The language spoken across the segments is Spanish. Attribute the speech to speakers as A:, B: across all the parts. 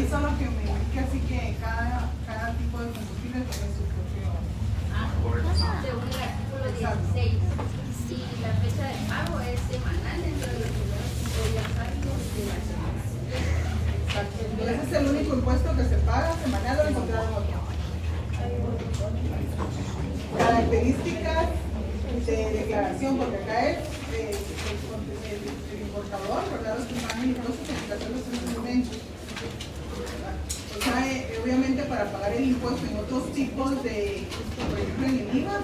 A: aquí solo que me indique así que cada tipo de combustible tiene su propio.
B: Según el artículo 16, si la fecha de pago es semanal dentro de los primeros 5 días hábiles de la semana.
A: Exacto. Ese es el único impuesto que se paga semanal o encontrado en otro. Características de declaración, porque acá es el importador, ¿verdad? Los que pagan impuestos en relación a los instrumentos. O sea, obviamente para pagar el impuesto en otros tipos de, por ejemplo en el IVA,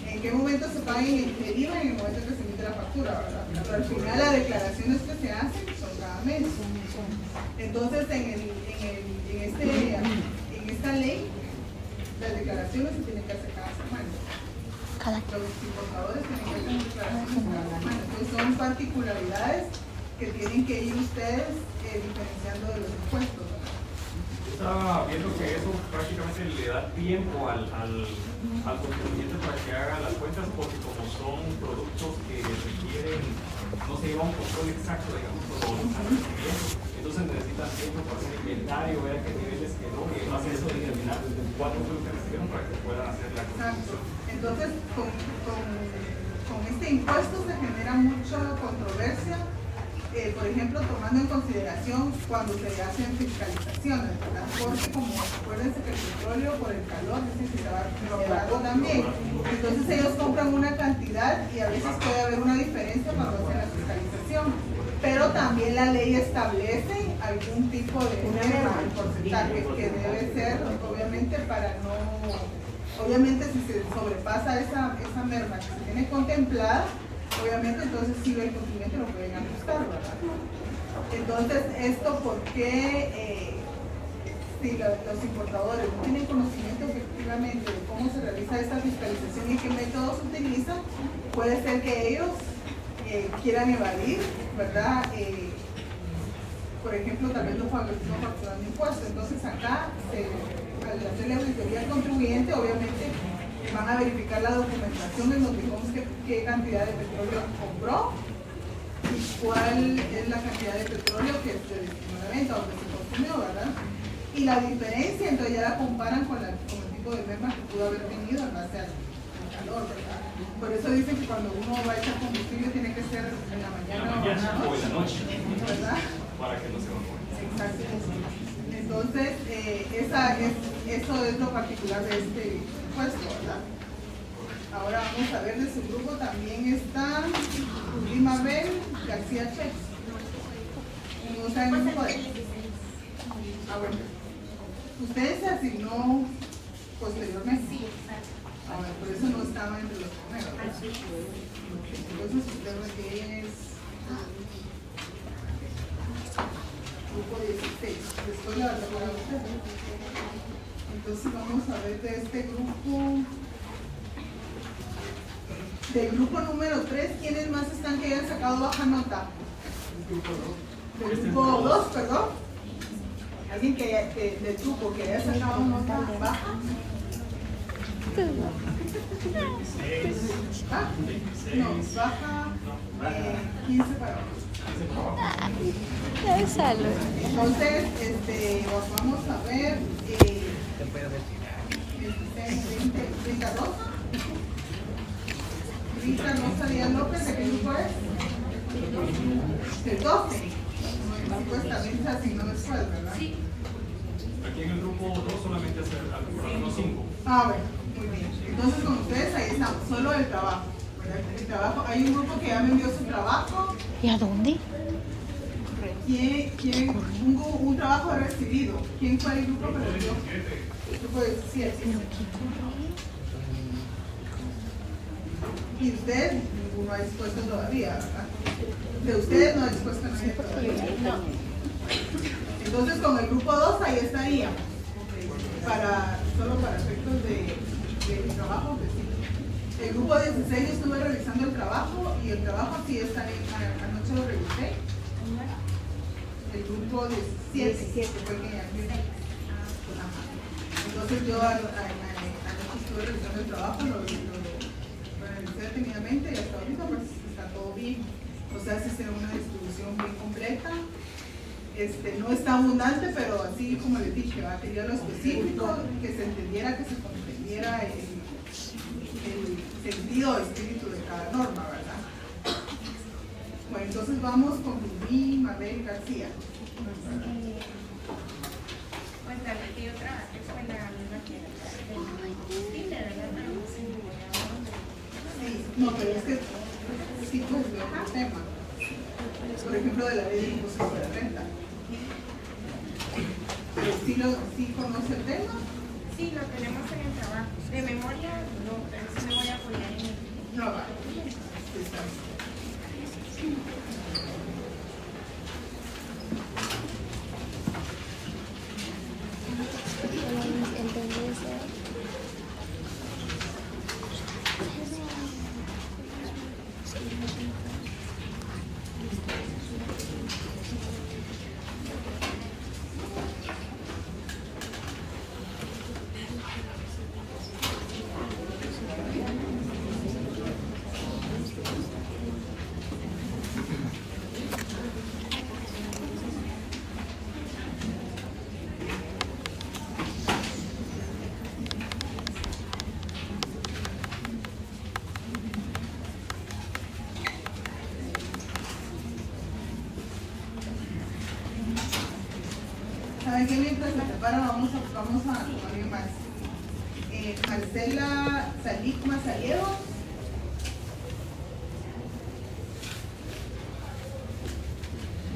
A: ¿en qué momento se paga el IVA? En el momento que se emite la factura, ¿verdad? Pero al final las declaraciones que se hacen son cada mes. Entonces en esta ley, las declaraciones se tienen que hacer cada semana. Los importadores tienen que hacer declaraciones cada semana. Entonces son particularidades que tienen que ir ustedes diferenciando de los impuestos, ¿verdad?
C: Estaba viendo que eso prácticamente le da tiempo al contribuyente para que haga las cuentas, porque como son productos que requieren, no se lleva un control exacto, digamos, por los abastecimientos, entonces necesitan tiempo para hacer inventario, ver a qué niveles quedó, y hace eso determinar cuánto fue lo que recibieron para que puedan hacer la contribución.
A: Entonces, con este impuesto se genera mucha controversia. Por ejemplo, tomando en consideración cuando se hacen fiscalizaciones, ¿verdad? Porque como acuérdense que el petróleo por el calor dicen que se va a también. Entonces ellos compran una cantidad y a veces puede haber una diferencia cuando hacen la fiscalización. Pero también la ley establece algún tipo de porcentaje que debe ser, obviamente, para no... Obviamente si se sobrepasa esa merma que se tiene contemplada, obviamente entonces sí el contribuyente lo pueden ajustar, ¿verdad? Entonces, ¿esto por qué si los importadores no tienen conocimiento efectivamente de cómo se realiza esta fiscalización y qué métodos se utilizan? Puede ser que ellos quieran evadir, ¿verdad? Por ejemplo, también no facturando impuestos. Entonces acá, al hacer la auditoría al contribuyente, obviamente van a verificar la documentación en donde vemos qué cantidad de petróleo compró y cuál es la cantidad de petróleo que se destinó a la venta o que se consumió, ¿verdad? Y la diferencia, entonces ya la comparan con el tipo de merma que pudo haber tenido en base al calor, ¿verdad? Por eso dicen que cuando uno va a echar combustible tiene que ser en la mañana
C: o en la noche,
A: ¿verdad?
C: Para que no se evapore.
A: Exacto. Entonces, eso es lo particular de este impuesto, ¿verdad? Ahora vamos a ver de su grupo también está Mabel García Chex. ¿No está en el grupo de? Ah, bueno. ¿Ustedes se asignó posteriormente?
B: Sí, exacto.
A: Ah, bueno, por eso no estaba entre los primeros. Entonces usted es grupo 16. Después la verdad para usted. Entonces vamos a ver de este grupo. Del grupo número 3, ¿quiénes más están que hayan sacado baja nota? Del grupo 2, perdón. ¿Alguien del grupo que haya sacado nota baja? ¿Ah? No, baja 15 para abajo. Entonces, vamos a ver Rita Rosa. Rita Rosa Díaz López, ¿de qué grupo es? Del 12. Supuestamente se asignó después, ¿verdad?
B: Sí.
C: Aquí en el grupo 2 solamente hacer algunos 5.
A: Ah, bueno, muy bien. Entonces con ustedes ahí estamos, solo el trabajo, ¿verdad? El trabajo, hay un grupo que ya me envió su trabajo.
D: ¿Y a dónde?
A: Un trabajo recibido. ¿Quién fue el grupo que lo envió? El grupo 17. Y ustedes, ninguno ha dispuesto todavía, ¿verdad? De ustedes no ha dispuesto nadie todavía.
B: No.
A: Entonces con el grupo 2 ahí estaría. Solo para efectos de trabajo, pues sí. El grupo 16 yo estuve revisando el trabajo y el trabajo sí está ahí, anoche lo revisé. El grupo 17 fue el que ya envié. Entonces yo anoche estuve revisando el trabajo, lo revisé detenidamente y hasta ahorita pues está todo bien. O sea, si será una distribución bien completa. no es tan abundante, pero así como les dije, quería lo específico, que se entendiera, que se comprendiera el sentido o espíritu de cada norma, ¿verdad? Bueno, entonces vamos con Rubí Mabel García.
D: Pues la que yo trabajé fue la misma que era de verdad, pero no sé ni voy a dónde.
A: Sí, no, pero es que sí cogió el tema. Por ejemplo, de la ley de impuestos sobre la renta. ¿Sí conoce el tema?
D: Sí, lo tenemos en el trabajo. De memoria, no, pero sí me voy a apoyar en el.
A: No, va. Sí, está bien. ¿Saben qué? Mientras se prepara, vamos a con alguien más. Marcela Salikma Saliego.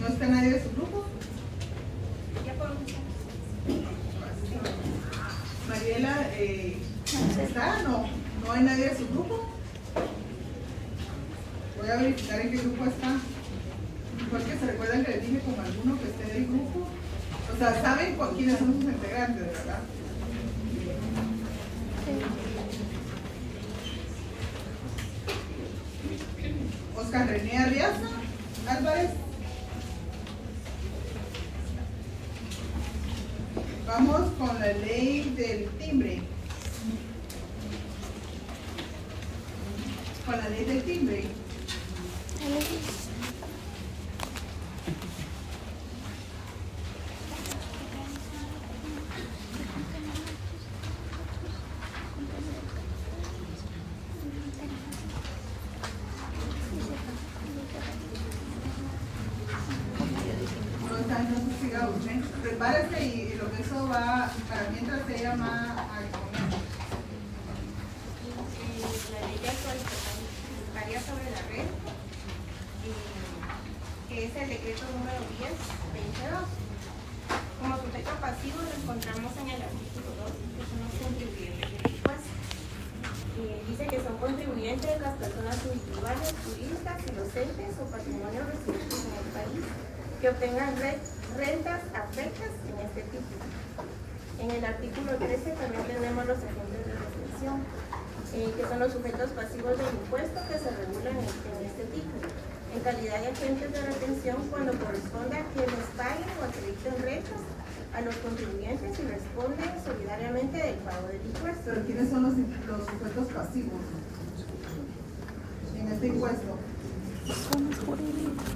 A: ¿No está nadie de su grupo?
D: Ya por
A: Mariela, ¿está? ¿No hay nadie de su grupo? Voy a verificar en qué grupo está. Porque se recuerdan que les dije como alguno que esté del grupo. O sea, saben quiénes son sus integrantes, ¿verdad? Oscar René Arriaza Álvarez. Vamos con la ley del timbre. Con la ley del timbre. Prepárese y lo que eso va, para mientras se llama a exponer.
D: la ley actualizatoria sobre la red, que es el decreto número 10/22. Como sujeto pasivo lo encontramos en el artículo 2, que son los contribuyentes del impuesto. Dice que son contribuyentes las personas individuales, jurídicas y los entes o patrimonio residentes en el país que obtengan rentas afectas en este título. En el artículo 13 también tenemos los agentes de retención, que son los sujetos pasivos del impuesto que se regulan en este título, en calidad de agentes de retención cuando corresponda que les paguen o acrediten rentas a los contribuyentes y responden solidariamente del pago del impuesto.
A: ¿Pero quiénes son los sujetos pasivos en este impuesto?
E: Personas jurídicas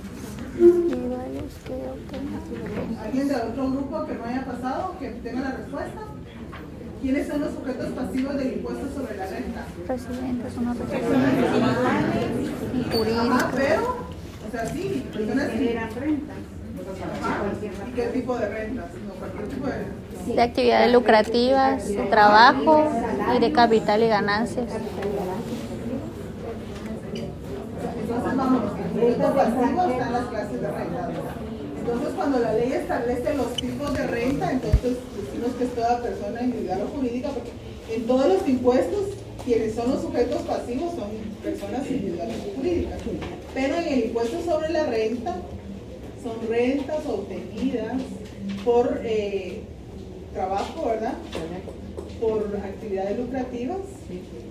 E: individuales que obtengan.
A: ¿Alguien de otro grupo que no haya pasado, que tenga la respuesta? ¿Quiénes son los sujetos pasivos del impuesto sobre la renta?
E: Residentes, una persona y jurídicas.
A: Ajá, pero, o sea, sí, personas que generan rentas. ¿Y qué tipo de rentas? No, cualquier tipo de...
E: De actividades lucrativas, de trabajo y de capital y ganancias.
A: Entonces, vamos, sujetos pasivos están las clases de renta, ¿verdad? Entonces, cuando la ley establece los tipos de renta, entonces decimos que es toda persona individual o jurídica, porque en todos los impuestos, quienes son los sujetos pasivos son personas individuales o jurídicas. Pero en el impuesto sobre la renta, son rentas obtenidas por trabajo, ¿verdad? Por actividades lucrativas.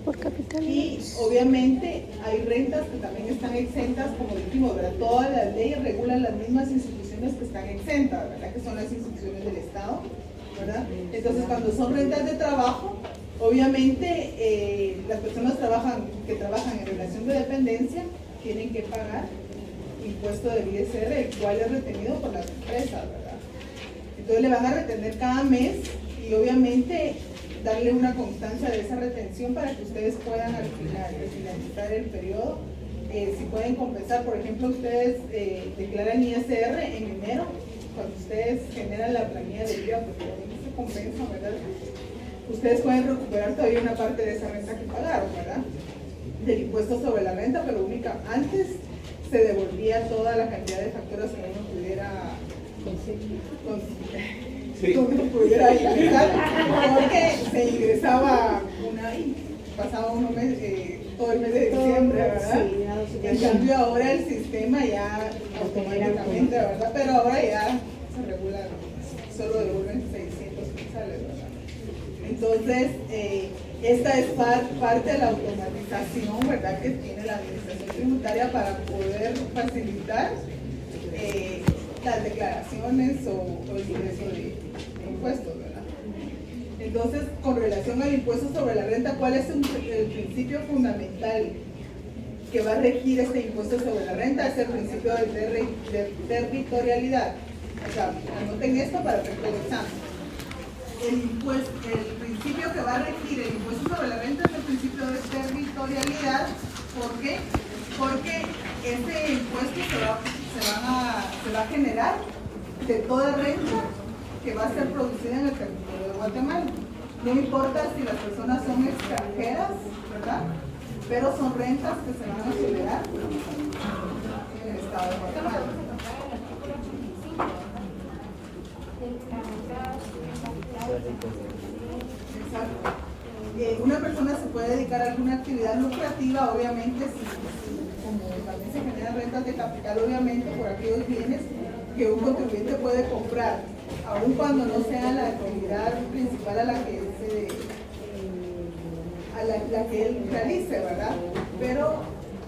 E: Por capital.
A: Y obviamente hay rentas que también están exentas, como dijimos, ¿verdad? Todas las leyes regulan las mismas instituciones que están exentas, ¿verdad? Que son las instituciones del Estado, ¿verdad? Entonces, cuando son rentas de trabajo, obviamente las personas que trabajan en relación de dependencia tienen que pagar impuesto del ISR, el cual es retenido por las empresas, ¿verdad? Entonces le van a retener cada mes y obviamente darle una constancia de esa retención para que ustedes puedan al finalizar el periodo, si pueden compensar. Por ejemplo, ustedes declaran ISR en enero, cuando ustedes generan la planilla de IVA, porque ahí se compensa, ¿verdad? Ustedes pueden recuperar todavía una parte de esa renta que pagaron, ¿verdad? Del impuesto sobre la renta, pero antes se devolvía toda la cantidad de facturas que uno pudiera pudiera ingresar, porque se ingresaba pasaba todo el mes de diciembre, ¿verdad? En cambio ahora el sistema ya automáticamente, ¿verdad? Pero ahora ya se regula, solo devuelven 600 quetzales, ¿verdad? Entonces, esta es parte de la automatización, ¿verdad?, que tiene la administración tributaria para poder facilitar las declaraciones o el ingreso de impuestos, ¿verdad? Entonces, con relación al impuesto sobre la renta, ¿cuál es el principio fundamental que va a regir este impuesto sobre la renta? Es el principio de territorialidad. O sea, anoten esto para efecto del examen. El principio que va a regir el impuesto sobre la renta es el principio de territorialidad. ¿Por qué? Porque este impuesto se va a generar de toda renta que va a ser producida en el territorio de Guatemala. No importa si las personas son extranjeras, ¿verdad? Pero son rentas que se van a generar en el estado de Guatemala. Exacto. Una persona se puede dedicar a alguna actividad lucrativa, obviamente, como también se generan rentas de capital, obviamente, por aquellos bienes que un contribuyente puede comprar, aun cuando no sea la actividad principal a la que él realice, ¿verdad? Pero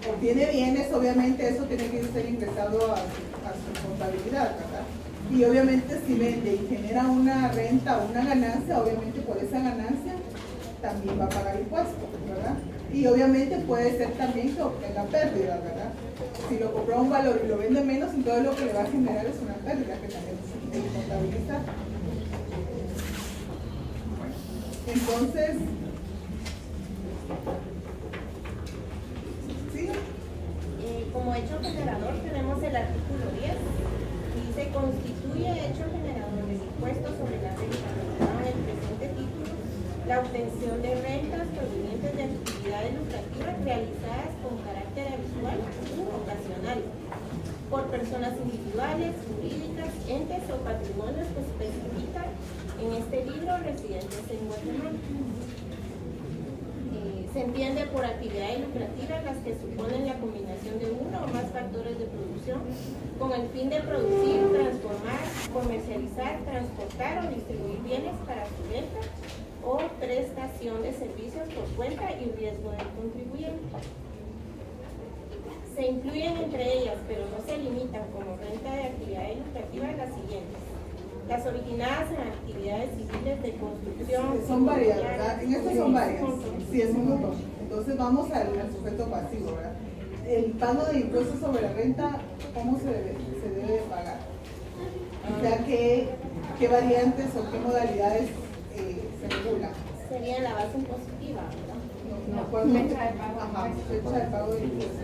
A: obtiene bienes, obviamente eso tiene que ser ingresado a su contabilidad, ¿verdad? Y obviamente si vende y genera una renta o una ganancia, obviamente por esa ganancia también va a pagar impuestos, ¿verdad? Y obviamente puede ser también que obtenga pérdidas, ¿verdad? Si lo compró a un valor y lo vende menos, entonces lo que le va a generar es una pérdida que también se tiene que contabilizar. Entonces, ¿sí?
D: Como hecho generador tenemos el artículo 10. Se constituye hecho generador del impuesto sobre la renta regulado en el presente título la obtención de rentas provenientes de actividades lucrativas realizadas con carácter habitual u ocasional por personas individuales, jurídicas, entes o patrimonios que especifican en este libro residentes en Guatemala. Se entiende por actividades lucrativas las que suponen la combinación de uno o más factores de producción con el fin de producir, transformar, comercializar, transportar o distribuir bienes para su venta o prestación de servicios por cuenta y riesgo del contribuyente. Se incluyen entre ellas, pero no se limitan como renta de actividades lucrativas las siguientes: las originadas en actividades civiles de construcción.
A: Son varias, ¿verdad? En estas son varias. Sí, es un montón. Entonces vamos al sujeto pasivo, ¿verdad? El pago de impuestos sobre la renta, ¿cómo se debe pagar? O sea, ¿qué variantes o qué modalidades se regulan?
D: Sería la base impositiva, ¿verdad?
A: No, fecha de pago. Ajá, fecha de pago de impuestos.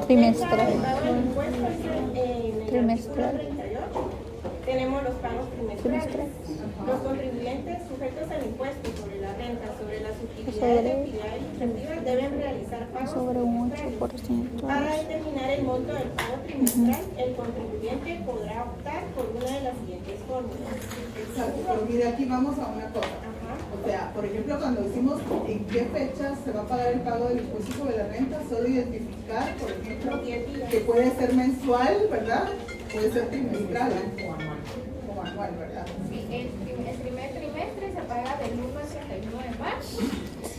E: Trimestral.
D: Trimestral. Tenemos los pagos trimestrales. Los contribuyentes sujetos al impuesto sobre la renta, sobre las utilidades de actividades lucrativas deben realizar pagos
E: sobre un 8%.
D: Para determinar el monto del pago trimestral, el contribuyente podrá optar por una de las siguientes fórmulas.
A: Exacto, pero mire, aquí vamos a una cosa. O sea, por ejemplo, cuando decimos en qué fecha se va a pagar el pago del impuesto sobre la renta, solo identificar, por ejemplo, que puede ser mensual, ¿verdad? Puede ser trimestral o anual, ¿verdad?
B: Sí, el primer trimestre se paga del 1 al 31 de marzo,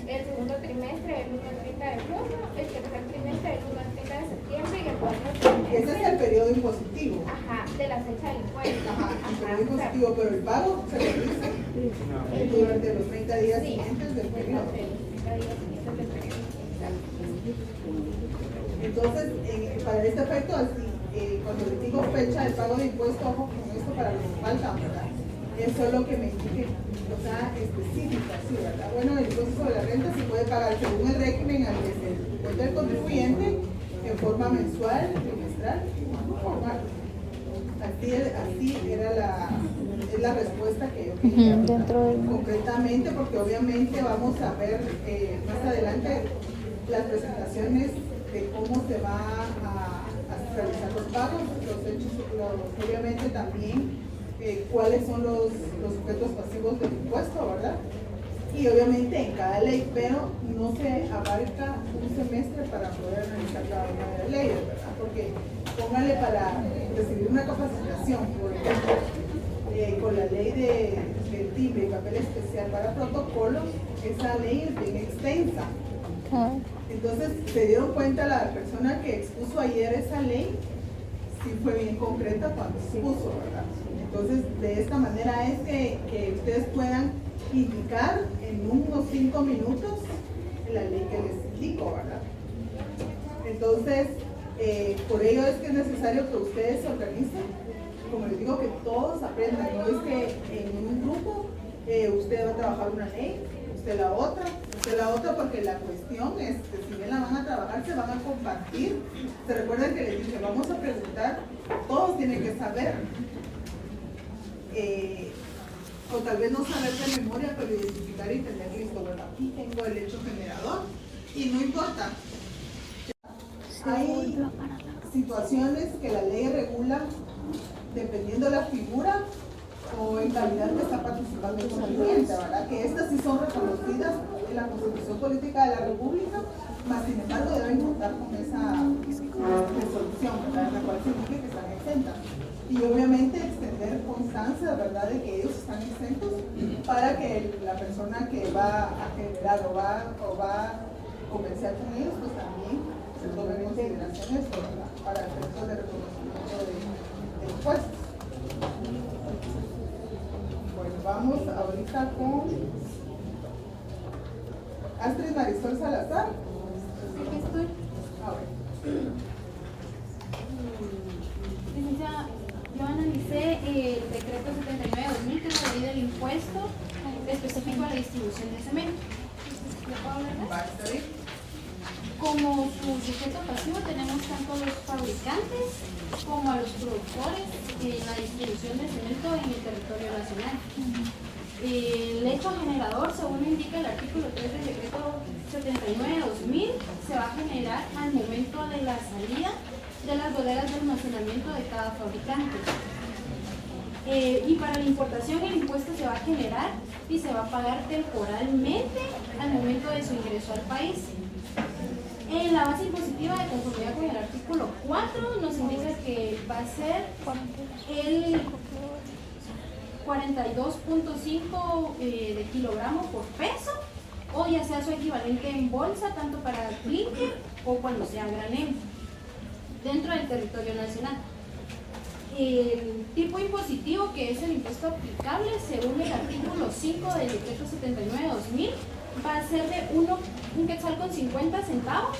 B: el segundo trimestre del 1 al 30 de junio, el tercer trimestre del 1 al 30 de septiembre y el cuarto trimestre.
A: Ese es el periodo impositivo.
B: Ajá, de la fecha del impuesto.
A: Ajá, el periodo impositivo, pero el pago se realiza durante los 30 días siguientes del periodo. Entonces, para este efecto, cuando les digo fecha de pago de impuesto, ojo con esto para los que faltan, ¿verdad? Es solo que me indique, o sea, específica, sí, ¿verdad? Bueno, el impuesto sobre la renta se puede pagar según el régimen al que se encuentra el contribuyente, en forma mensual, trimestral o anual. Así era la respuesta que yo quería dar concretamente, porque obviamente vamos a ver más adelante las presentaciones de cómo se va a realizar los pagos, los hechos, obviamente también cuáles son los sujetos pasivos del impuesto, ¿verdad? Y obviamente en cada ley, pero no se abarca un semestre para poder analizar cada una de las leyes, ¿verdad? Porque póngale para recibir una capacitación, por ejemplo, con la ley del timbre y papel especial para protocolos, esa ley es bien extensa. Entonces, se dieron cuenta la persona que expuso ayer esa ley, sí fue bien concreta cuando expuso, ¿verdad? Entonces, de esta manera es que ustedes puedan indicar en unos 5 minutos la ley que les indico, ¿verdad? Entonces, por ello es que es necesario que ustedes se organicen, como les digo, que todos aprendan, no es que en un grupo usted va a trabajar una ley, usted la otra, porque la cuestión es que si bien la van a trabajar, se van a compartir. Se recuerdan que les dije, vamos a presentar, todos tienen que saber, o tal vez no saber de memoria, pero identificar y tener listo, ¿verdad? Aquí tengo el hecho generador, y no importa. Hay situaciones que la ley regula dependiendo de la figura o en calidad que está participando el contribuyente, ¿verdad? Que estas sí son reconocidas en la Constitución Política de la República, mas sin embargo deben contar con esa resolución, ¿verdad? En la cual se indique que están exentas. Y obviamente extender constancia, ¿verdad?, de que ellos están exentos para que la persona que va a generar o va a comerciar con ellos, pues también se tome en consideración esto, ¿verdad?, para el efecto de reconocimiento de impuestos. Bueno, vamos ahorita con Astrid Marisol Salazar.
F: Aquí estoy.
A: A ver.
F: Licenciada, yo analicé el decreto 79/2000, que es la ley del impuesto específico a la distribución de cemento. ¿Le puedo hablar de eso?
A: Va a estar bien.
F: Como su sujeto pasivo tenemos tanto a los fabricantes como a los productores en la distribución de cemento en el territorio nacional. El hecho generador, según indica el artículo 3 del decreto 79/2000, se va a generar al momento de la salida de las bodegas de almacenamiento de cada fabricante. Y para la importación el impuesto se va a generar y se va a pagar temporalmente al momento de su ingreso al país. En la base impositiva, de conformidad con el artículo 4, nos indica que va a ser el 42.5 de kilogramo por peso, o ya sea su equivalente en bolsa, tanto para clinker o cuando sea granel, dentro del territorio nacional. El tipo impositivo, que es el impuesto aplicable según el artículo 5 del decreto 79/2000, va a ser de 1 quetzal con 50 centavos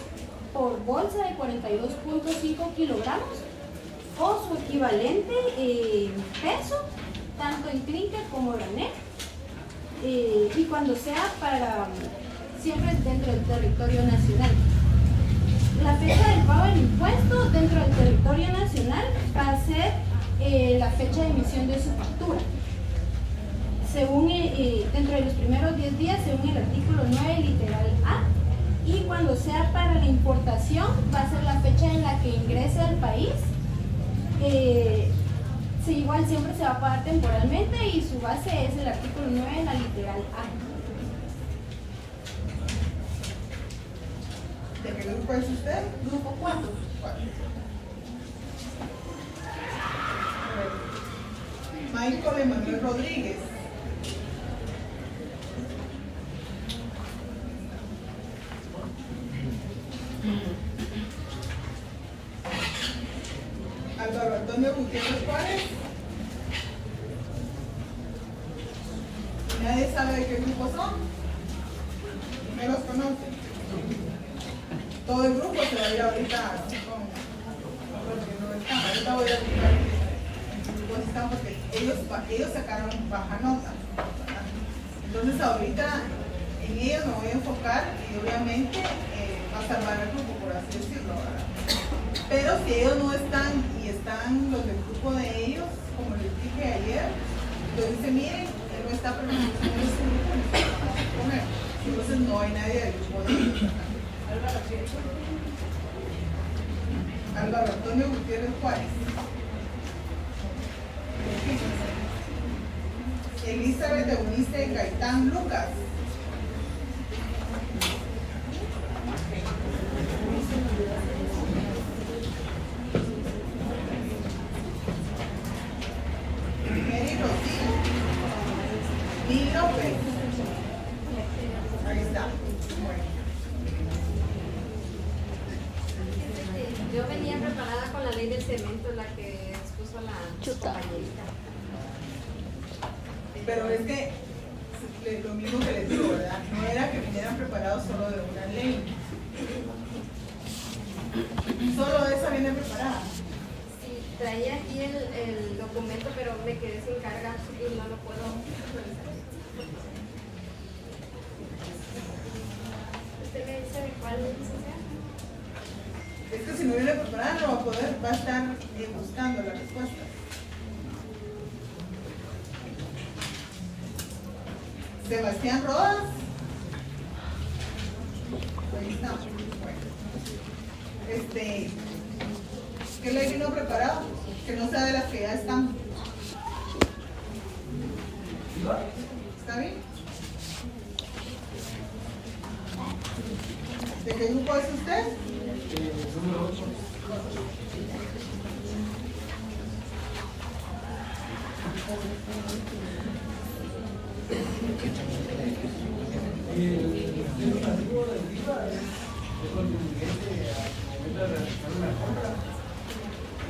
F: por bolsa de 42.5 kilogramos o su equivalente en peso, tanto en clinker como granel, y cuando sea siempre dentro del territorio nacional. La fecha del pago del impuesto dentro del territorio nacional va a ser la fecha de emisión de su factura. Según, dentro de los primeros 10 días, según el artículo 9, literal A, y cuando sea para la importación, va a ser la fecha en la que ingrese al país. Igual siempre se va a pagar temporalmente y su base es el artículo 9, la literal A.
A: ¿De qué grupo es usted?
F: Grupo 4.
A: Michael Emanuel Rodríguez. Álvaro Antonio Gutiérrez Juárez. Nadie sabe de qué grupo son. No los conocen. Todo el grupo se va a ir ahorita así con porque no es están. Ahorita voy a buscar cómo están porque ellos sacaron baja nota, ¿verdad? Entonces ahorita en ellos me voy a enfocar y obviamente va a salvar el grupo, por así decirlo, ¿verdad? Pero si ellos no están y están los del grupo de ellos, como les dije ayer, entonces dice, miren, él no está permitido en ese grupo, no se van a poner. Entonces no hay nadie del grupo de ellos, ¿verdad? Álvaro Antonio Gutiérrez Juárez. Elizabeth Eunice Gaitán Lucas. Mary Rocío. Lil López. Ahí está. Bueno.
G: Yo venía preparada con la ley del cemento, la que expuso la compañerita.
A: Pero es que lo mismo que les digo, ¿verdad? No era que vinieran preparados solo de una ley. Solo de esa viene preparada.
G: Sí, traía aquí el documento, pero me quedé sin carga y no lo puedo revisar. ¿Usted me dice de cuál licenciada?
A: Es que si no viene preparada no va a poder, va a estar buscando la respuesta. Sebastián Rodas. Ahí está. Bueno. ¿Qué ley vino preparado? Que no sea de las que ya están. ¿Está bien? ¿De qué grupo es usted?
H: Número 8. El pasivo del IVA es contribuyente al momento de realizar una compra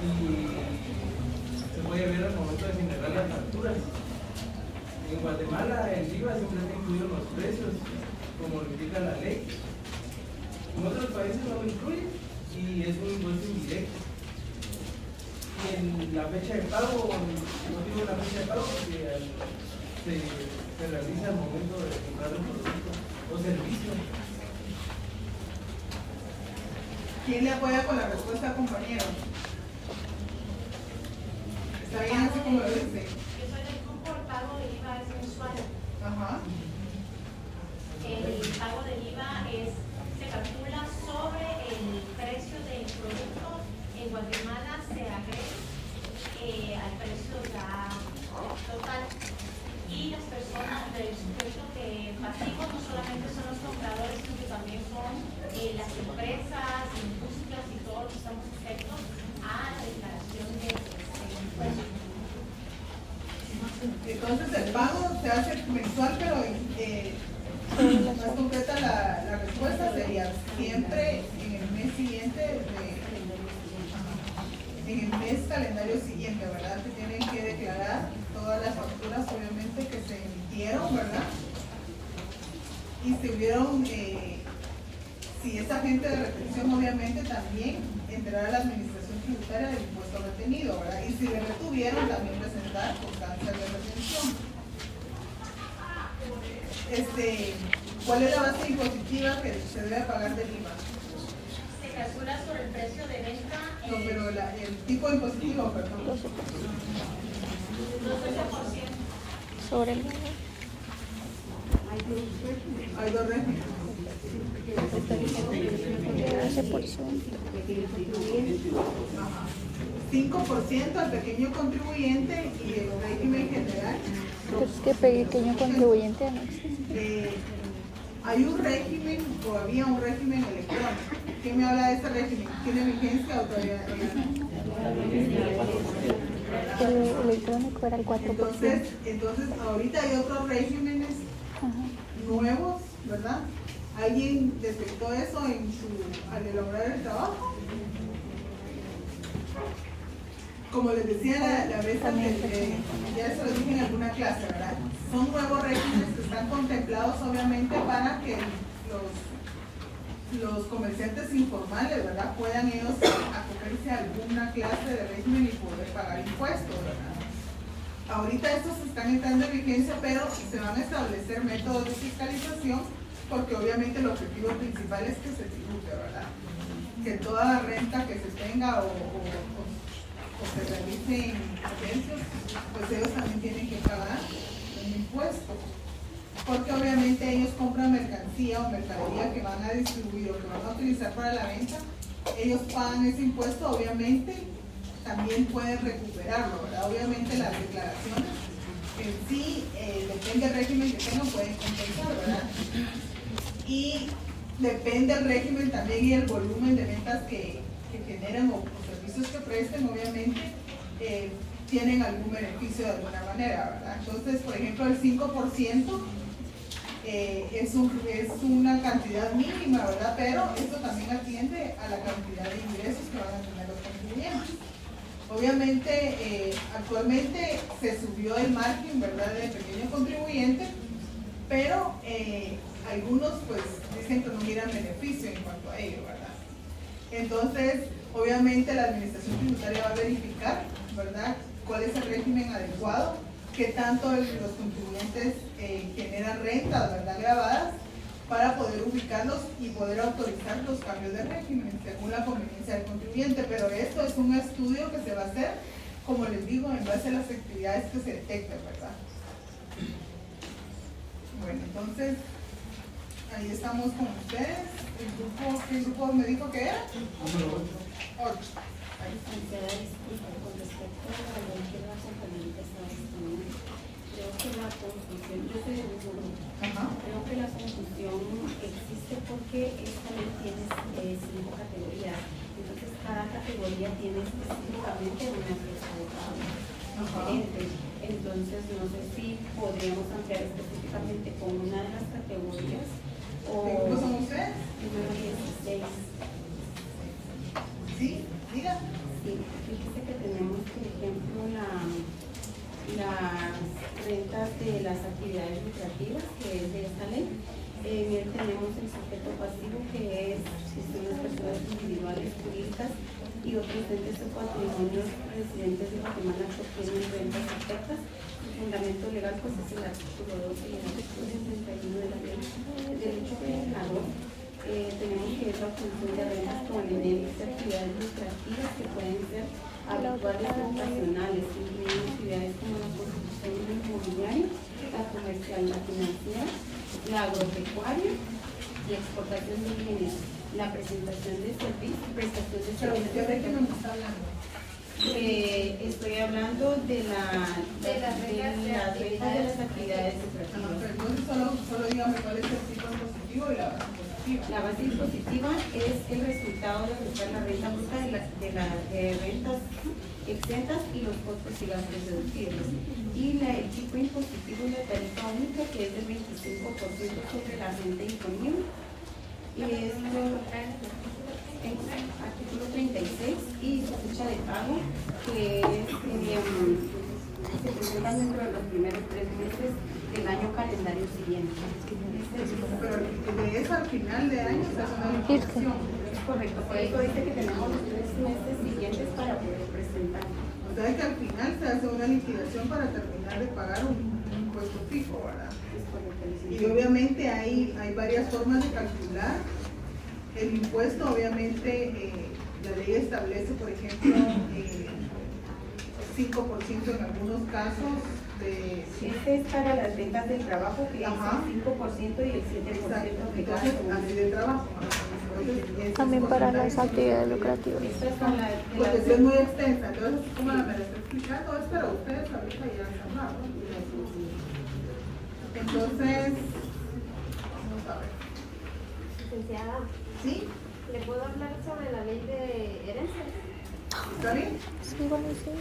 H: y se puede ver al momento de generar las facturas. En Guatemala el IVA siempre está incluido en los precios, como lo indica la ley. En otros países no lo incluye y es un impuesto indirecto. Y en la fecha de pago, no digo la fecha de pago porque se realiza al momento de comprar el producto o servicio.
A: ¿Quién le apoya con la respuesta, compañero? ¿Está bien así como lo dice?
I: Yo soy del grupo, el pago del IVA es mensual.
A: Ajá.
I: El pago del IVA se calcula sobre el precio del producto. En Guatemala se agrega al precio ya total. Y las personas del supuesto que pasivos no solamente son los compradores, sino que también son las empresas, industrias y todos los que estamos sujetos a la declaración de impuestos.
A: Entonces el pago se hace mensual, pero más concreta la respuesta sería siempre en el mes siguiente, en el mes calendario siguiente, ¿verdad? Que tienen que declarar todas las facturas, obviamente, que se emitieron, ¿verdad? Y si hubieron, si esa agente de retención, obviamente, también entrará a la administración tributaria del impuesto retenido, ¿verdad? Y si le retuvieron, también presentar constancia de retención. ¿Cuál es la base impositiva que se debe pagar del IVA?
I: Se calcula sobre el precio de venta.
A: No, pero el tipo impositivo, perdón.
I: 12%.
E: Sobre el
A: Hay dos regímenes.
E: 12%.
A: Ajá. 5% al pequeño contribuyente y el régimen general.
E: Pero es que pequeño contribuyente no existe.
A: Hay un régimen, o había un régimen electrónico. ¿Quién me habla de ese régimen? ¿Tiene vigencia o todavía no?
E: El electrónico era el 4%.
A: Entonces ahorita hay otros regímenes nuevos, ¿verdad? ¿Alguien detectó eso al elaborar el trabajo? Como les decía la vez anterior, ya se lo dije en alguna clase, ¿verdad? Son nuevos regímenes que están contemplados obviamente para que los comerciantes informales, ¿verdad?, puedan ellos acogerse a alguna clase de régimen y poder pagar impuestos, ¿verdad? Ahorita estos están entrando en vigencia, pero se van a establecer métodos de fiscalización porque obviamente el objetivo principal es que se tribute, ¿verdad? Que toda renta que se tenga o se realice en agencias, pues ellos también tienen que pagar un impuesto. Porque obviamente ellos compran mercancía o mercadería que van a distribuir o que van a utilizar para la venta, ellos pagan ese impuesto, obviamente también pueden recuperarlo, ¿verdad? Obviamente las declaraciones en sí, depende del régimen que tengan, pueden compensar, ¿verdad? Y depende del régimen también y el volumen de ventas que generen o servicios que presten, obviamente tienen algún beneficio de alguna manera, ¿verdad? Entonces, por ejemplo, el 5% es una cantidad mínima, ¿verdad? Pero esto también atiende a la cantidad de ingresos que van a tener los contribuyentes. Obviamente, actualmente se subió el margen, ¿verdad?, del pequeño contribuyente, pero algunos pues dicen que no miran beneficio en cuanto a ello, ¿verdad? Entonces, obviamente la administración tributaria va a verificar, ¿verdad?, cuál es el régimen adecuado, qué tanto los contribuyentes generan rentas, ¿verdad?, grabadas, para poder ubicarlos y poder autorizar los cambios de régimen según la conveniencia del contribuyente. Pero esto es un estudio que se va a hacer, como les digo, en base a las actividades que se detecten, ¿verdad? Bueno, entonces, ahí estamos con ustedes. ¿Qué grupo me dijo que era? 8.
F: Con respecto a la ley que la compañía está disponible, creo que la confusión, yo soy de mismo grupo, creo que la confusión existe porque esta ley tiene 5 categorías, entonces cada categoría tiene específicamente una pieza de pago diferente. Entonces no sé si podríamos ampliar específicamente con una de las categorías o...
A: ¿Qué grupo son ustedes?
F: Número 16.
A: ¿Sí? Diga.
F: Sí, fíjese que tenemos, por ejemplo, las rentas de las actividades lucrativas, que es de esta ley. En él tenemos el sujeto pasivo, que es si son las personas individuales, turistas y otros entes o patrimonios residentes de Guatemala que obtienen rentas afectas. El fundamento legal pues es el artículo 12 y el artículo 31 de la ley del derecho generador. Tenemos que es la función de rentas provenientes de actividades lucrativas que pueden ser habituales o ocasionales, incluyendo actividades como la construcción inmobiliaria, la comercial, la financiera, la agropecuaria y exportación de bienes, la presentación de servicios, prestación de servicios.
A: ¿Pero de qué me está hablando?
F: Estoy hablando de las rentas de las actividades lucrativas.
A: Entonces solo dígame cuál es el tipo impositivo y la base impositiva.
F: La base impositiva es el resultado de ajustar la renta bruta de rentas exentas y los costos y gastos deducibles. Y el tipo impositivo es la tarifa única, que es del 25% sobre la renta imponible. Y esto artículo 36 y su fecha de pago, que es se presenta dentro de los primeros 3 meses del año calendario siguiente.
A: Pero de eso al final de año se hace una liquidación.
F: Es correcto, por eso dice que tenemos los 3 meses siguientes para poder presentar.
A: O sea que al final se hace una liquidación para terminar de pagar un impuesto fijo, ¿verdad?
F: Es correcto.
A: Y obviamente hay varias formas de calcular el impuesto. Obviamente la ley establece, por ejemplo, 5% en algunos casos de...
F: Este es para las rentas del trabajo, que es el 5% y el 7%
A: entonces, así de trabajo.
E: También para las actividades lucrativas.
A: Porque es muy extensa, entonces como me la está explicando, es para ustedes ahorita ya han hablado. Entonces, vamos a ver.
G: Licenciada,
A: ¿Sí?
G: ¿le puedo hablar sobre la ley de herencias?
A: ¿Está bien?
E: Sí, bueno, sí.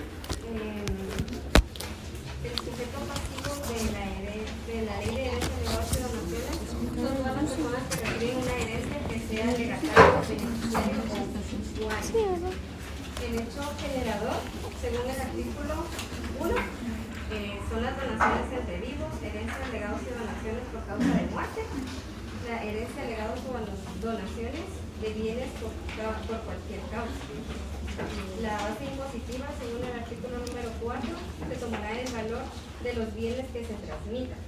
G: El sujeto pasivo de la ley de herencia, legado y donaciones son todas las personas que reciben una herencia que sea legatario, beneficiario o usufructuario. El hecho generador, según el artículo 1, son las donaciones entre vivos, herencias, legados y donaciones por causa de muerte. la herencia, legados o donaciones de bienes por cualquier causa. La base impositiva, según el artículo número 4, se tomará el valor de los bienes que se transmitan.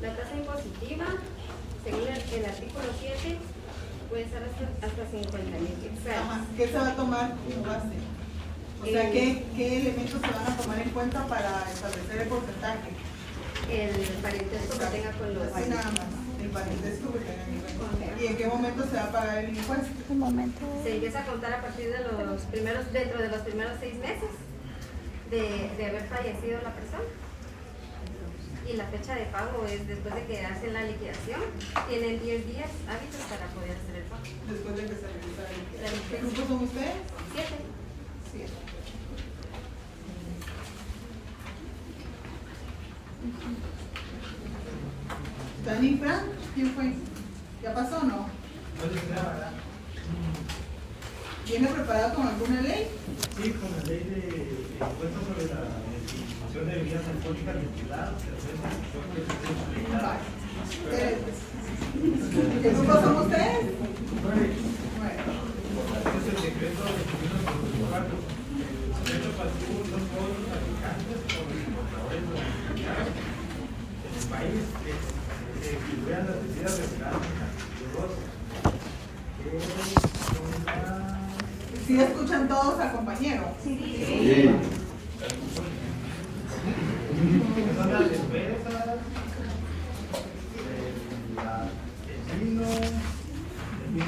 G: La tasa impositiva, según el artículo 7, puede ser hasta 50.000 quetzales.
A: ¿Qué se va a tomar como base? O sea, ¿qué elementos se van a tomar en cuenta para establecer el porcentaje?
G: El parentesco que tenga con los...
A: Así nada más, el parentesco que tenga en cuenta. ¿Y en qué momento se va a pagar el impuesto?
E: Un momento.
G: Se empieza a contar a partir de dentro de los primeros 6 meses de haber fallecido la persona. Y la fecha de pago es después de que hacen la liquidación. Tienen 10 días hábiles para poder hacer el pago.
A: Después de que se realiza la
G: La
A: liquidación. ¿Qué
G: liquidación.
A: grupos son ustedes?
G: 7.
A: 7. ¿Dani Frank? ¿Quién fue? ¿Ya pasó o no? ¿Viene preparado con alguna ley?
H: Sí, con la ley de impuestos sobre la distribución de bebidas alcohólicas destiladas,
A: ¿Qué grupos son ustedes? Bueno.
H: Es el decreto de 2144. El decreto pasivo son todos los fabricantes o los importadores de los mercados en el país que distribuyan las bebidas refinadas en
A: ¿Sí escuchan todos al compañero?
H: Sí. Son las cervezas, el vino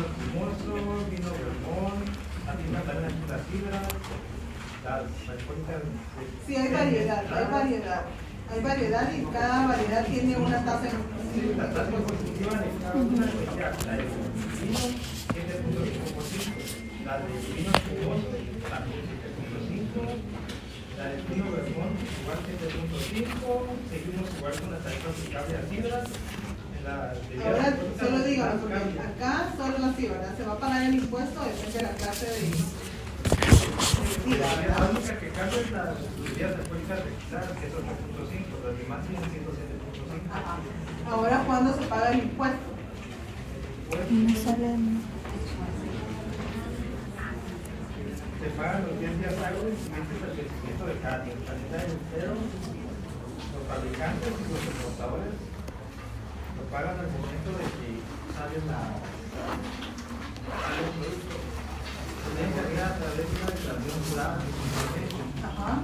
H: espumoso, vino vermón, también las fibras, las alcohólicas.
A: Sí, hay variedad. Hay variedad y cada variedad tiene una tasa en
H: Sí, la tasa impositiva en cada una de ellas, la de vino 7.5%, la de vino espumoso también 7.5%, la de vino vermón igual 7.5%, seguimos igual con la tarifa aplicable a fibras.
A: Ahora solo díganlo, porque acá solo así, ¿verdad? Se va a pagar el impuesto, depende de la clase de
H: la única que cambia es las bebidas alcohólicas registradas, que es 8.5, las demás siguen siendo 7.5.
A: Ahora, ¿cuándo se paga el impuesto?
E: No sale.
H: Se pagan los 10 días hábiles siguientes al vencimiento de cada calendario entero. Los fabricantes y los exportadores lo pagan al momento de que sale el producto. Se debe cargar a través de una declaración jurada.
A: Ajá.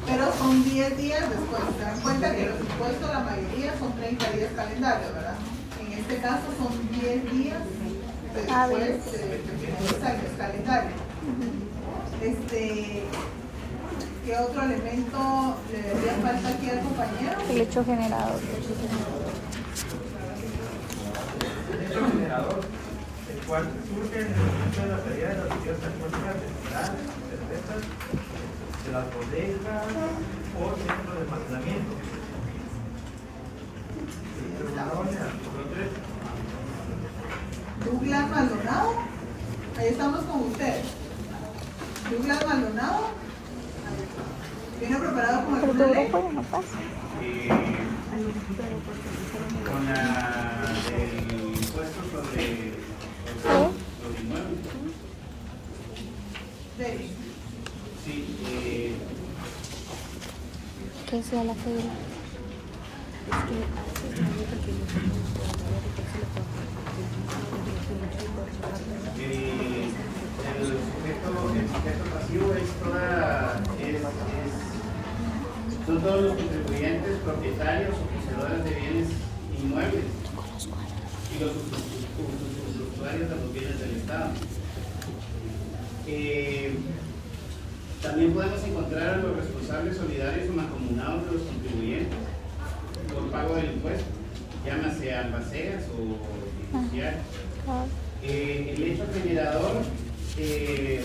A: Pero son 10 días después. Se dan cuenta que los impuestos, la mayoría son 30 días calendarios, ¿verdad? En este caso son 10 días después de calendario. ¿Qué otro elemento le daría falta aquí al compañero?
E: El hecho generador.
H: El hecho generador, el cual surge en el momento de la salida de las bebidas alcohólicas destiladas, cervezas, de las bodegas o centro de almacenamiento.
A: Douglas Maldonado, ahí estamos con usted. Douglas Maldonado, ¿viene preparado con
E: Pero
A: alguna
E: tu
A: ley?
E: grupo no pasa.
J: Con el impuesto sobre los inmuebles.
A: Dele.
J: Sí,
E: Que sea la fila.
J: el sujeto pasivo son todos los contribuyentes, propietarios o poseedores de bienes inmuebles y los usufructuarios de los bienes del Estado. También podemos encontrar a los responsables solidarios o mancomunados de los contribuyentes por pago del impuesto, llámase albaceas o fiduciarios. El hecho generador se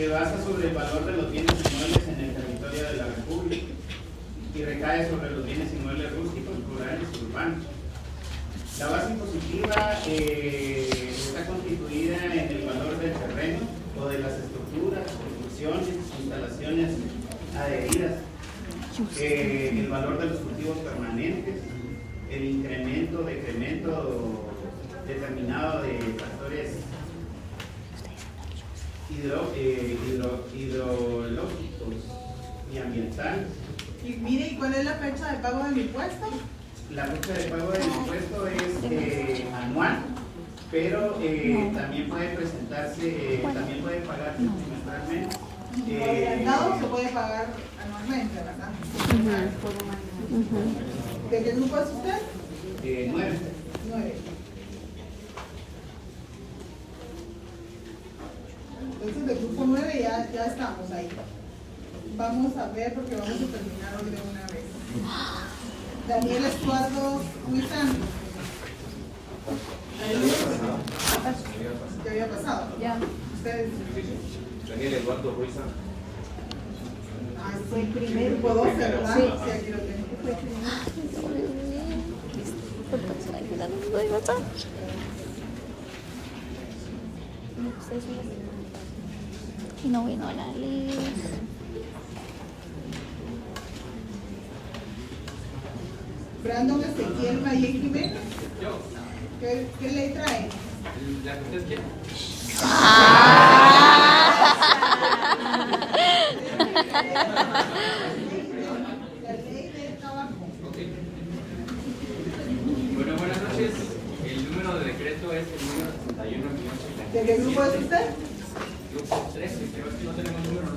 J: basa sobre el valor de los bienes inmuebles en el territorio de la República y recae sobre los bienes inmuebles rústicos, rurales y urbanos. La base impositiva está constituida en el valor del terreno o de las estructuras, construcciones, instalaciones adheridas, el valor de los cultivos permanentes, el incremento, decremento determinado de factores hidrológicos y ambiental.
A: Y mire, ¿y cuál es la fecha de pago del impuesto?
J: La fecha de pago del impuesto es anual, pero también puede presentarse, también puede pagarse trimestralmente.
A: Por adelantado se puede pagar anualmente, ¿verdad? ¿De qué grupo es usted?
J: 9.
A: 9. Entonces, del grupo 9 ya estamos ahí. Vamos a ver porque vamos a terminar hoy de una vez. Daniel Estuardo Ruiz Santos. ¿Ya había pasado?
F: Ya.
A: Ustedes.
C: Daniel Eduardo Ruiz.
A: Ah, fue el primer grupo 12, ¿verdad? Sí, aquí lo tengo.
E: Y no vino la Liz.
A: Brandon Ezequiel Mayen Jiménez. ¿Qué ley trae?
C: La que ustedes quieren.
A: La ley del trabajo.
C: Bueno, buenas noches. El número de decreto es el número 61.
A: ¿De qué grupo es usted?
C: Grupo 13, creo que no tenemos número.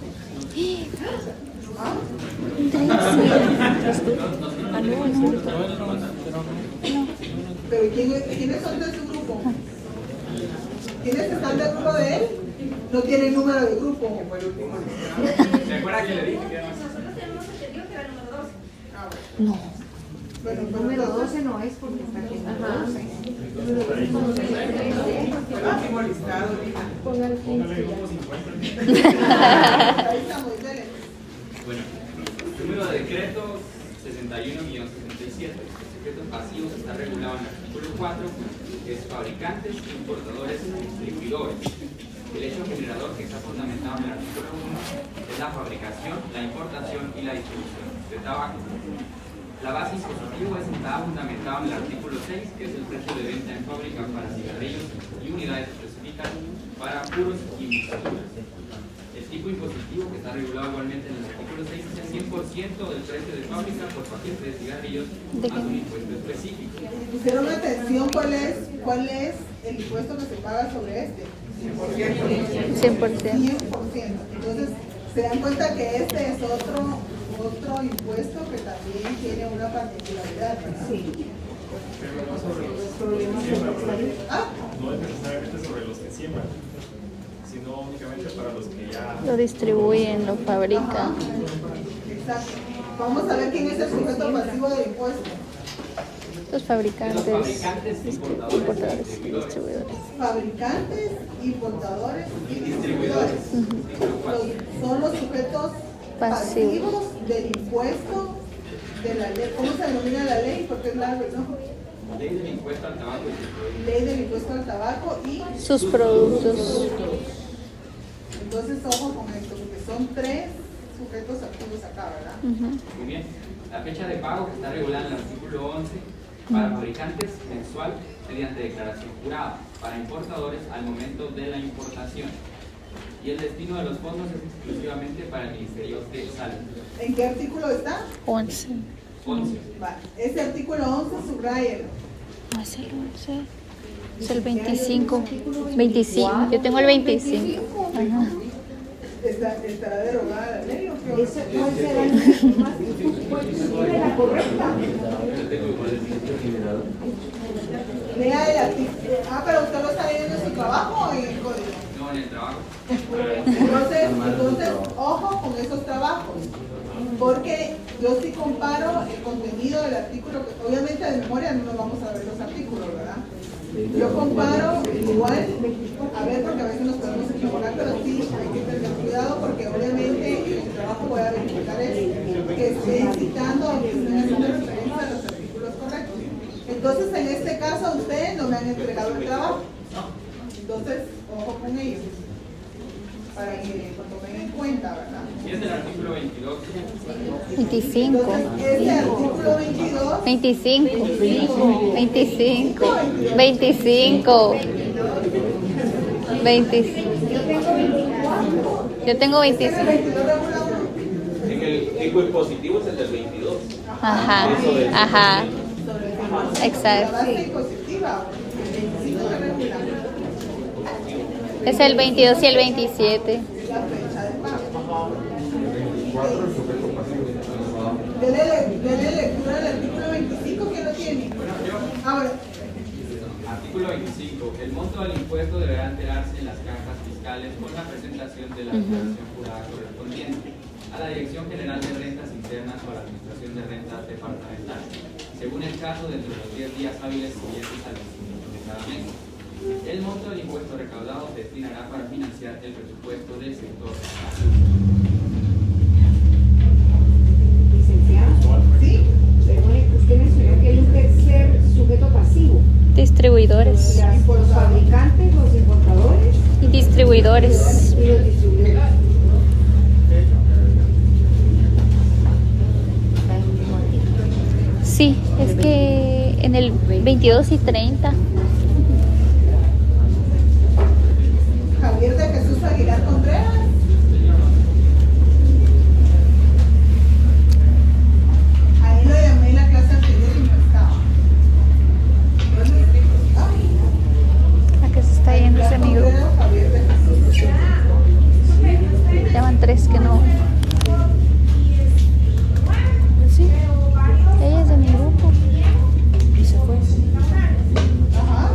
A: ¿Pero quiénes son de su grupo? ¿Quiénes están del grupo de él? No tienen número de grupo.
C: ¿Se acuerda que le dije que era más?
G: Nosotros tenemos entendido que era el número 12.
E: No.
A: Bueno,
K: El número 12 no es porque está aquí.
A: el último listado.
C: Póngale grupo 50.
A: Ahí estamos, dele.
C: Bueno, número de decreto 61-67. Los decretos pasivos está regulado en el artículo 4, que es fabricantes, importadores y distribuidores. El hecho generador que está fundamentado en el artículo 1 es la fabricación, la importación y la distribución de tabaco. La base impositiva está fundamentada en el artículo 6, que es el precio de venta en fábrica para cigarrillos y unidades específicas para puros y mixturas. El tipo impositivo, que está regulado igualmente en el artículo 6, es el 100% del precio de fábrica por paquete de cigarrillos más un impuesto específico.
A: ¿Pusieron atención cuál es el impuesto que se paga sobre este?
E: 100%.
A: 100%. Entonces, se dan cuenta que este es otro impuesto que también tiene una particularidad, ¿verdad? Sí.
C: Pero no sobre los que siembran, no es necesariamente sobre los que siembran, sino únicamente para los que ya
E: Lo distribuyen, lo fabrican.
A: Exacto. Vamos a ver quién es el sujeto pasivo del impuesto.
E: Los fabricantes,
C: fabricantes, importadores y distribuidores.
A: Fabricantes, importadores y distribuidores. Son los sujetos pasivos del impuesto de la ley. ¿Cómo se denomina la ley? Porque es largo, ¿no?
C: Ley del impuesto al tabaco.
A: Ley del impuesto al tabaco y
E: sus productos.
A: Entonces, ojo con esto, porque son 3 sujetos activos acá, ¿verdad?
C: Muy bien. La fecha de pago que está regulada en el artículo 11 para fabricantes mensual mediante declaración jurada, para importadores al momento de la importación. Y el destino de los fondos es exclusivamente para el Ministerio de Salud.
A: ¿En qué artículo está?
E: 11.
C: 11.
A: Vale. Este artículo 11, subrayelo.
E: No es el 11. Es el 25. 25. Yo tengo el 25. Ajá.
A: ¿Estará derogada la ley o qué?
K: ¿Cuál será el más la correcta?
A: Lea el artículo. Pero usted lo está leyendo en su trabajo o en el código.
C: No, en el trabajo.
A: Entonces, ojo con esos trabajos. Porque yo sí comparo el contenido del artículo, que obviamente de memoria no nos vamos a ver los artículos, ¿verdad? Yo comparo igual, a ver, porque a veces nos podemos equivocar, pero sí hay que tener cuidado porque obviamente en el trabajo voy a verificar que estén citando o que estén haciendo referencia a los artículos correctos. Entonces, en este caso, ustedes no me han entregado el trabajo. Entonces, ojo con ellos. Para que cuando me tener en cuenta, ¿verdad?
C: Y es el artículo 22.
E: 25.
A: Entonces, este artículo 22,
E: 25. 25. 25. 25. Yo tengo 25.
A: el 22 regula uno.
L: En el tipo impositivo es el del 22.
E: Ajá. Ajá.
A: La
E: Exacto.
A: base impositiva, el 25 que regula
E: Es el 22 y el 27.
A: la fecha de pago. Dele lectura al artículo 25, ¿quién lo tiene? Ahora,
M: Artículo 25. El monto del impuesto deberá enterarse en las cajas fiscales con la presentación de la declaración jurada correspondiente a la Dirección General de Rentas Internas o a la Administración de Rentas Departamental, según el caso, dentro de los 10 días hábiles siguientes al vencimiento de cada mes. El monto del impuesto recaudado se destinará para financiar el presupuesto del sector público.
K: Licenciado,
A: ¿sí?
K: usted mencionó que hay un tercer sujeto pasivo.
E: Distribuidores.
K: Los fabricantes, los importadores
E: Y distribuidores.
K: y los distribuidores.
E: Sí, es que en el 22 y 30.
A: Javier de Jesús Aguilar Contreras. Ahí lo llamé en la clase anterior y no estaba.
E: ¿A qué se está yendo ese amigo?
A: Contreras, Javier de Jesús.
E: Ya van 3 que no. Sí. Ella es de mi grupo.
K: Y se fue.
A: Ajá.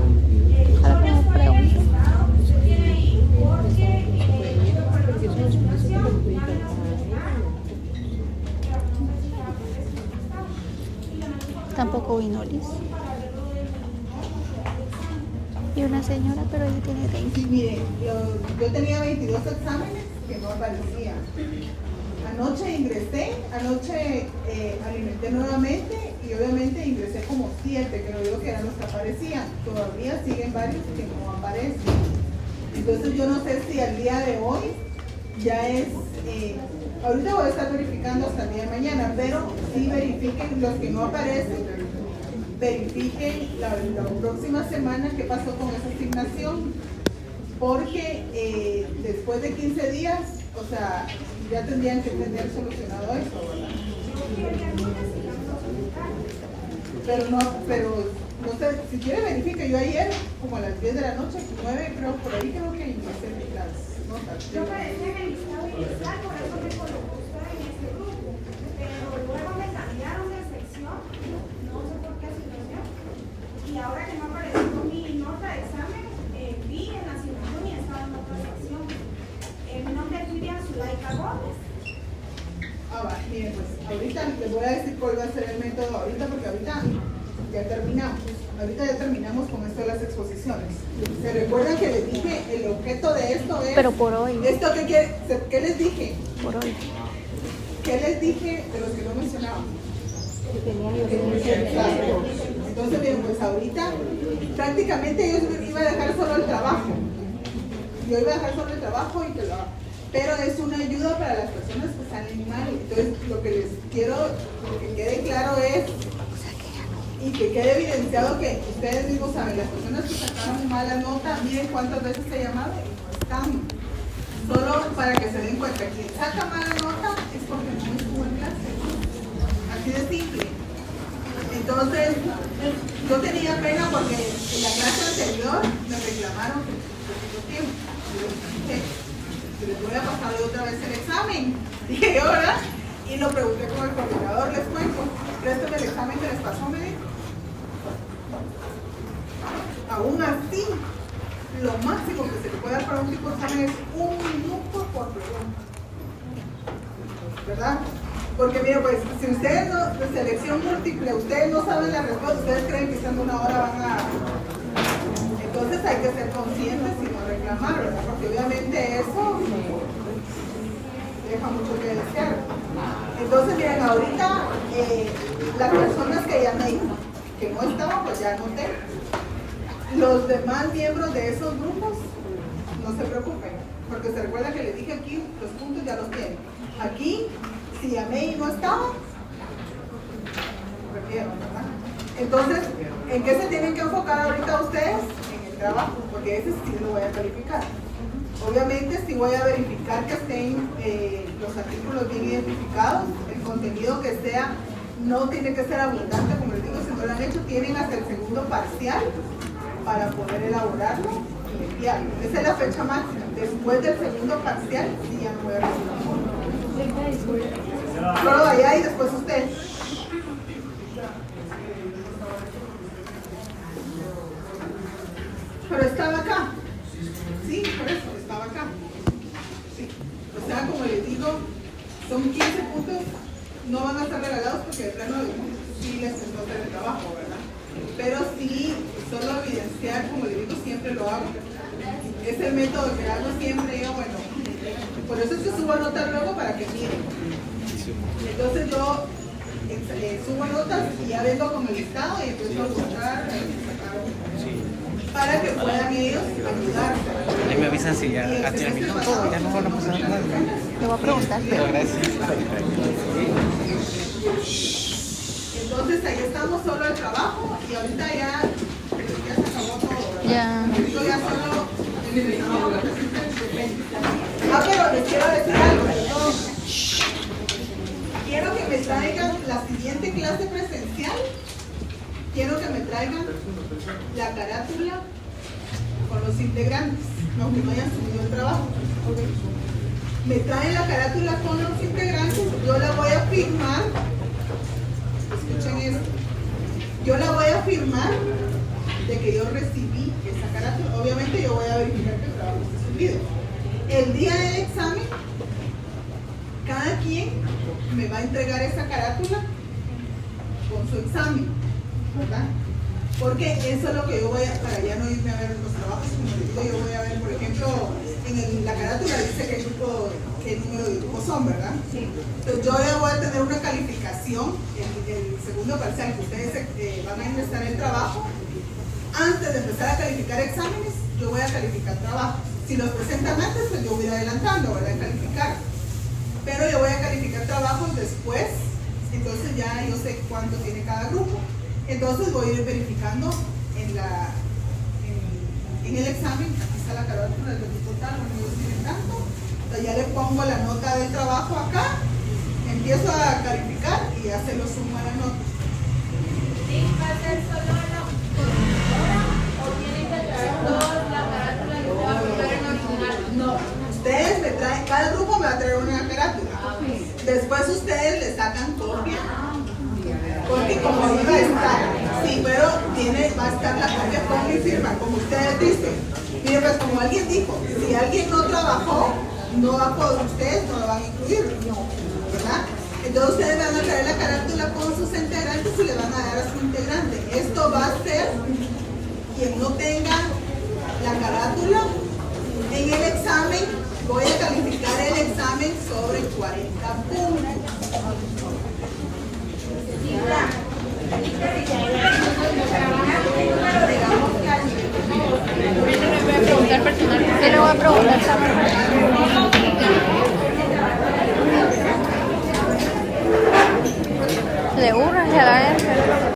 E: Ahora que me pregunto. Tampoco vino Liz. Y una señora, pero ella tiene 20.
A: Sí, mire, yo tenía 22 exámenes que no aparecían. Anoche ingresé, alimenté nuevamente y obviamente ingresé como 7, que no digo que eran los que aparecían. Todavía siguen varios que no aparecen. Entonces yo no sé si al día de hoy ya es, ahorita voy a estar verificando hasta el día de mañana, pero sí verifiquen los que no aparecen, verifiquen la próxima semana qué pasó con esa asignación, porque después de 15 días, o sea, ya tendrían que tener solucionado eso, ¿verdad? Pero no sé, si quiere verifique. Yo ayer, como a las 10 de la noche, 9 creo, por ahí creo que ingresé las notas.
G: Yo parecía en el listado inicial, por eso me colocó usted en este grupo. Pero luego me cambiaron de sección, no sé por qué situación. Y ahora que no apareció mi nota de examen, vi en la asignación y estaba en otra sección. Mi nombre es Miriam Zulaika Gómez.
A: Miren, pues ahorita les voy a decir cuál va a ser el método ahorita, porque ahorita ya terminamos. Ahorita ya terminamos con esto de las exposiciones. ¿Se recuerdan que les dije el objeto de esto es?
E: Pero por hoy.
A: ¿Esto qué les dije?
E: Por hoy.
A: ¿Qué les dije de los que no mencionaba? Entonces, bien, pues ahorita prácticamente yo iba a dejar solo el trabajo. Yo iba a dejar solo el trabajo y que lo haga. Pero es una ayuda para las personas que salen mal. Entonces, lo que les quiero que quede claro es, y que quede evidenciado, que ustedes mismos saben, las personas que sacaron mala nota, miren cuántas veces se llamaron y no están. Solo para que se den cuenta, quien saca mala nota es porque no estuvo en clase. Así de simple. Entonces, yo tenía pena porque en la clase anterior me reclamaron que poquito tiempo. Yo dije, les voy a pasar otra vez el examen. Dije yo, ¿verdad? Y lo pregunté con el coordinador, les cuento. Préstame el examen que les pasó, me dijo. Aún así, lo máximo que se le puede dar para un tipo de examen es 1 minuto por pregunta. ¿Verdad? Porque mire, pues, si ustedes no, de selección múltiple, ustedes no saben la respuesta, ustedes creen que estando 1 hora van a... Entonces hay que ser conscientes y no reclamar, ¿verdad? Porque obviamente eso deja mucho que desear. Entonces, miren, ahorita las personas que llamé, que no estaban, pues ya anoté. Los demás miembros de esos grupos, no se preocupen. Porque se recuerda que le dije aquí, los puntos ya los tienen. Aquí, si llamé y no estaba, perdieron, ¿verdad? Entonces, ¿en qué se tienen que enfocar ahorita ustedes? En el trabajo, porque ese sí lo voy a calificar. Obviamente, sí voy a verificar que estén los artículos bien identificados, el contenido que sea, no tiene que ser abundante, como les digo, si no lo han hecho, tienen hasta el segundo parcial para poder elaborarlo y enviarlo. Esa es la fecha máxima. Después del segundo parcial, sí ya no voy a recibir. Solo allá y después usted. Pero estaba acá. Sí, por eso, estaba acá. Sí. O sea, como les digo, son 15 puntos, no van a estar regalados porque de plano sí les costó hacer el trabajo, ¿verdad? Pero sí, solo evidenciar, como les digo, siempre lo hago. Es el método que hago siempre yo, bueno, por eso es que subo notas luego para que miren. Entonces yo subo notas y ya vengo con el listado y empiezo a buscar, para que puedan ellos ayudarse.
N: Ahí me avisan si ya terminó todo, ya no van a pasar nada.
E: Le voy a preguntar.
N: Pero gracias.
A: Entonces ahí estamos solo el trabajo y ahorita ya se acabó todo, ¿verdad?
E: Ya.
A: Yo ya solo el trabajo que pero les quiero decir algo, perdón. Quiero que me traigan la siguiente clase presencial. Quiero que me traigan la carátula con los integrantes, aunque no hayan subido el trabajo. Me traen la carátula con los integrantes, yo la voy a firmar. Escuchen esto. Yo la voy a firmar de que yo recibí esa carátula. Obviamente yo voy a verificar que el trabajo esté subido. El día del examen, cada quien me va a entregar esa carátula con su examen, ¿verdad? Porque eso es lo que yo voy a, para ya no irme a ver los trabajos, como les digo, yo voy a ver, por ejemplo, en la carátula dice qué número de grupos son, ¿verdad? Sí. Entonces yo ya voy a tener una calificación, el segundo parcial que ustedes van a ingresar el trabajo. Antes de empezar a calificar exámenes, yo voy a calificar trabajos. Si los presentan antes, pues yo voy a ir adelantando, ¿verdad? A calificar. Pero yo voy a calificar trabajos después, entonces ya yo sé cuánto tiene cada grupo. Entonces voy a ir verificando en el examen, aquí está la carátula del grupo tal, bueno, ellos tienen tanto. Entonces ya le pongo la nota del trabajo acá, empiezo a calificar y ya se lo sumo a la nota.
B: ¿Sí? ¿Va a ser solo la computadora o tienen que traer toda la carátula y se va a poner en original?
A: No, ustedes me traen, cada grupo me va a traer una carátula. Después ustedes le sacan copia. Porque como iba a estar, sí, pero va a estar la copia con mi firma, como ustedes dicen. Miren, pues como alguien dijo, si alguien no trabajó, no va a poder, ustedes no lo van a incluir, ¿verdad? Entonces ustedes van a traer la carátula con sus integrantes y le van a dar a su integrante. Esto va a ser quien no tenga la carátula en el examen. Voy a calificar el examen sobre 40 puntos.
E: Preguntar personal. ¿Qué le voy a preguntar? Le urge a la